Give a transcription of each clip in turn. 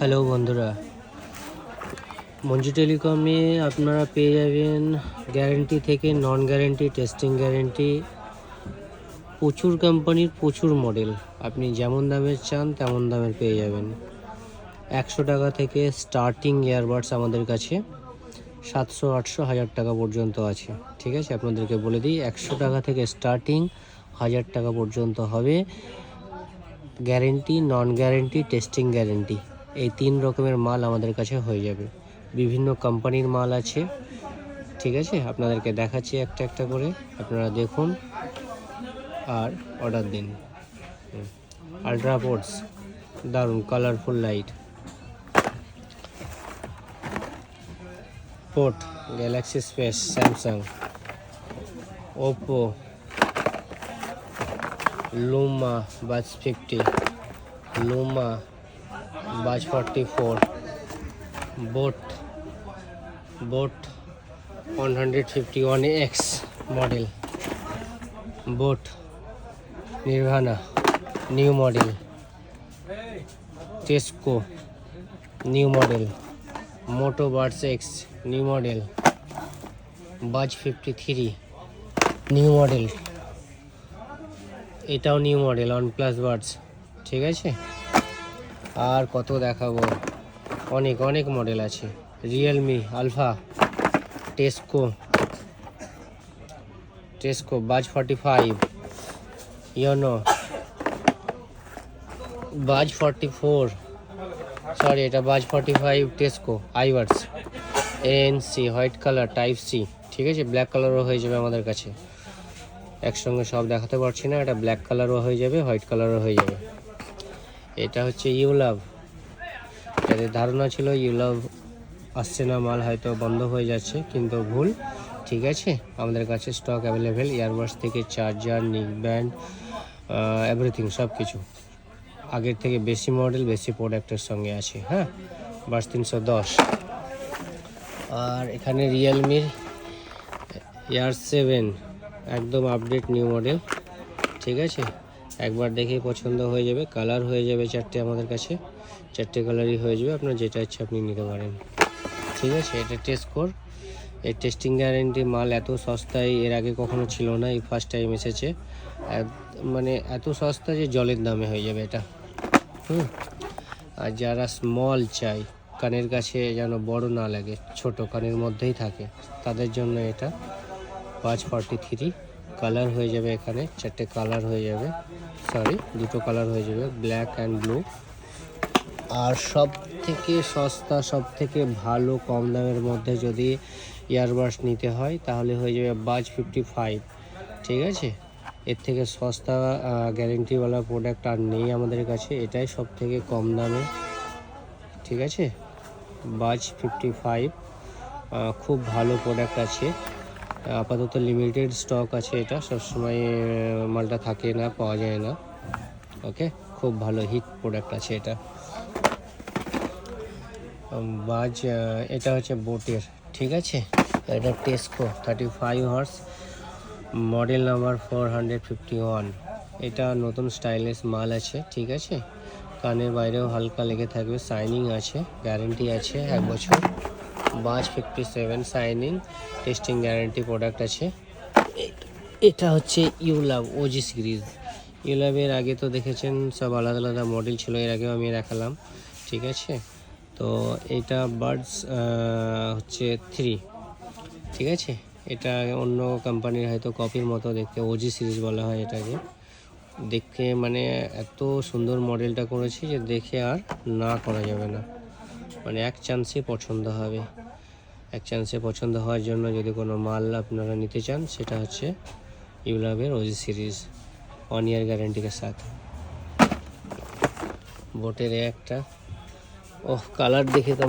Hello বন্ধুরা, মঞ্জু টেলিকমে আপনারা পেয়ে যাবেন গ্যারেন্টি থেকে নন গ্যারেন্টি, টেস্টিং গ্যারেন্টি, প্রচুর কোম্পানির প্রচুর মডেল। আপনি যেমন দামের চান তেমন দামের পেয়ে যাবেন। 100 টাকা থেকে স্টার্টিং ইয়ারবাডস আমাদের কাছে 700, 800, 1000 টাকা পর্যন্ত আছে। ঠিক আছে, আপনাদেরকে বলে দিই 100 টাকা থেকে স্টার্টিং 1000 টাকা পর্যন্ত হবে। গ্যারেন্টি, নন গ্যারেন্টি, টেস্টিং গ্যারেন্টি, এই 3 রকমের মাল আমাদের কাছে হয়ে যাবে। বিভিন্ন কোম্পানির মাল আছে। ঠিক আছে, আপনাদেরকে দেখাচ্ছি একটা একটা করে, আপনারা দেখুন আর অর্ডার দিন। আলট্রা পোর্টস, দারুণ colourful light. Port, galaxy space, Samsung, Oppo, Luma, Buzz 50, Luma, Buzz 44, Boat 151X model, Boat Nirvana new model, Tesco new model, Moto Buds X new model, Buzz 53 new model, এটাও new model, OnePlus buds. ঠিক আছে, আর কত দেখাবো, অনেক অনেক model আছে। Realme alpha, Tesco বাজ 45, YONO বাজ 44, সরি এটা বাজ 45, টেস্কো আইওয়ার্স, ANC white colour type C. ঠিক আছে, ব্ল্যাক কালারও হয়ে যাবে আমাদের কাছে। একসঙ্গে সব দেখাতে পারছি না, এটা ব্ল্যাক কালারও হয়ে যাবে, হোয়াইট কালারও হয়ে যাবে। এটা হচ্ছে ইউলাভ। যাদের ধারণা ছিল ইউলাভ আসছে না, মাল হয়তো বন্ধ হয়ে যাচ্ছে, কিন্তু ভুল। ঠিক আছে, আমাদের কাছে স্টক অ্যাভেলেবেল। ইয়ারবাডস থেকে চার্জার, নিক ব্যান্ড, এভরিথিং সব কিছু আগের থেকে বেশি মডেল, বেশি প্রোডাক্টের সঙ্গে আছে। হ্যাঁ, বাস 310। আর এখানে রিয়েলমির এয়ার 7 একদম আপডেট নিউ মডেল। ঠিক আছে, একবার দেখেই পছন্দ হয়ে যাবে। কালার হয়ে যাবে 4টে আমাদের কাছে, 4টে কালারই হয়ে যাবে, আপনার যেটা ইচ্ছে আপনি নিতে পারেন। ঠিক আছে, এটা টেস্কোর। এই টেস্টিং গ্যারেন্টি মাল এত সস্তায় এর আগে কখনো ছিল না, এই ফার্স্ট টাইম এসেছে। মানে এত সস্তা যে জলের দামে হয়ে যাবে এটা। আর যারা স্মল চাই, কানের কাছে যেন বড় না লাগে, ছোট কানের মধ্যেই থাকে, তাদের জন্য এটা বাজ 43। কালার হয়ে যাবে, এখানে 4টে কালার হয়ে যাবে, সরি 2টো কালার হয়ে যাবে, ব্ল্যাক অ্যান্ড ব্লু। আর সব থেকে সস্তা, সব থেকে ভালো কম দামের মধ্যে যদি ইয়ারবাডস নিতে হয় তাহলে হয়ে যাবে বাজ 55। ঠিক আছে, এর থেকে সস্তা গ্যারেন্টিওয়ালা প্রোডাক্ট আর নেই আমাদের কাছে, এটাই সব থেকে কম দামে। ঠিক আছে, বাজ 55 খুব ভালো প্রোডাক্ট আছে। আপাতত লিমিটেড স্টক আছে, এটা সবসময় মালটা থাকে না, পাওয়া যায় না। ওকে, খুব ভালো হিট প্রোডাক্ট আছে এটা। বাজ এটা হচ্ছে বোটের। ঠিক আছে, এটা টেস্কো 35 হর্স, মডেল নাম্বার 451। এটা নতুন স্টাইলিশ মাল আছে। ঠিক আছে, কানের বাইরেও হালকা লেগে থাকবে, শাইনিং আছে, গ্যারেন্টি আছে 1 বছর। বাজ 57 শাইনিং, টেস্টিং গ্যারেন্টি প্রোডাক্ট আছে। এটা হচ্ছে ইউলাভ ওজি সিরিজ। ইউলাভের আগে তো দেখেছেন সব আলাদা আলাদা মডেল ছিল, এর আগেও আমি দেখালাম। ঠিক আছে, তো এটা বাডস হচ্ছে 3। ঠিক আছে, এটা অন্য কোম্পানির হয়তো কপির মতো দেখতে, ওজি সিরিজ বলা হয় এটাকে। দেখে মানে এত সুন্দর মডেলটা করেছি যে দেখে আর না করা যাবে না, মানে এক চান্সে পছন্দ হবে। এক চান্সে পছন্দ হওয়ার জন্য যদি কোনো মাল আপনারা নিতে চান, সেটা হচ্ছে ইউলাভের ওজি সিরিজ, 1 ইয়ার গ্যারেন্টিকে সাথে। বোটের একটা কালার দেখে তো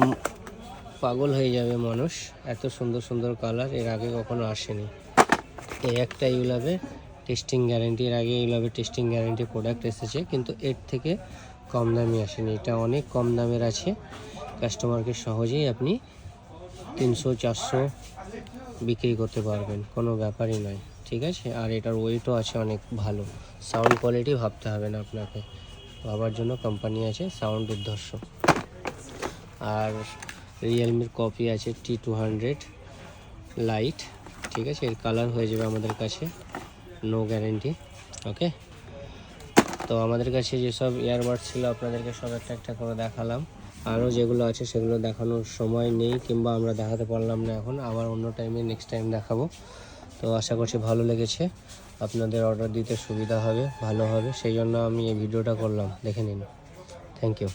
পাগল হয়ে যাবে মানুষ, এত সুন্দর সুন্দর কালার এর আগে কখনো আসেনি। এই একটা ইউলাভের টেস্টিং গ্যারেন্টি, এর আগে ইউলাভের টেস্টিং গ্যারেন্টি প্রোডাক্ট এসেছে, কিন্তু এর থেকে কম দামে আসেনি। এটা অনেক কম দামের আছে, কাস্টমারকে সহজেই আপনি 300-400 বিক্রি করতে পারবেন, কোনো ব্যাপারই নয়। ঠিক আছে, আর এটার ওয়েটও আছে অনেক ভালো। সাউন্ড কোয়ালিটি ভাবতে হবে না আপনাকে, ভাবার জন্য কোম্পানি আছে, সাউন্ড দুর্ধর্ষ। আর রিয়েলমির কপি আছে T200 লাইট, ঠিক আছে, এর কালার হয়ে যাবে আমাদের কাছে, নো গ্যারেন্টি। ওকে, তো আমাদের কাছে যেসব ইয়ারবাডস ছিল আপনাদেরকে সব একটা একটা করে দেখালাম। আরও যেগুলো আছে সেগুলো দেখানোর সময় নেই, কিংবা আমরা দেখাতে পারলাম না এখন, আবার অন্য টাইমে নেক্সট টাইম দেখাবো। তো আশা করছি ভালো লেগেছে, আপনাদের অর্ডার দিতে সুবিধা হবে, ভালো হবে, সেই জন্য আমি এই ভিডিওটা করলাম, দেখে নিন। Thank you.